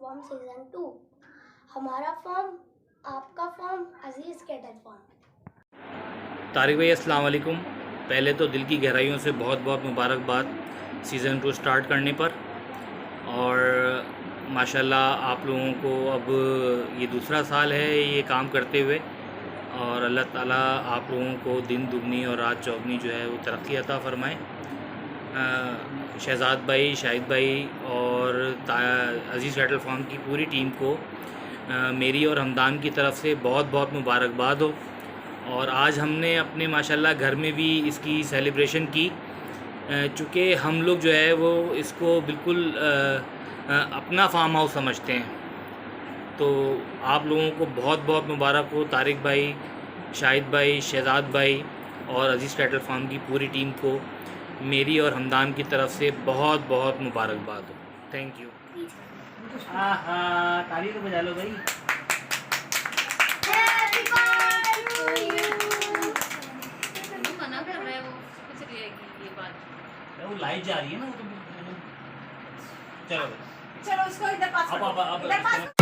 Form season 2। हमारा form, आपका form, अजीज़ cattle farm. Tariq भाई अस्सलाम वालेकुम। पहले तो दिल की गहराइयों से बहुत बहुत मुबारकबाद सीज़न 2 स्टार्ट करने पर। और माशाल्लाह आप लोगों को अब ये दूसरा साल है ये काम करते हुए, और अल्लाह ताला आप लोगों को दिन दुगनी और रात चौगनी जो है वो तरक्की अता फ़रमाए। शहज़ाद भाई, शाहिद भाई और अज़ीज़ कैटल फार्म की पूरी टीम को मेरी और हमदान की तरफ से बहुत बहुत मुबारकबाद हो। और आज हमने अपने माशाल्लाह घर में भी इसकी सेलिब्रेशन की, चूँकि हम लोग जो है वो इसको बिल्कुल अपना फार्म हाउस समझते हैं। तो आप लोगों को बहुत बहुत मुबारक हो। तारिक भाई, शाहिद भाई, शहज़ाद भाई और अज़ीज़ कैटल फार्म की पूरी टीम को मेरी और हमदान की तरफ से बहुत बहुत मुबारकबाद हो। Thank you. ताली तो बजा लो भाई। मना कर रहा है वो, कुछ ये बात वो लाइट जा रही है ना, वो तो चलो चलो इसको इधर पास अब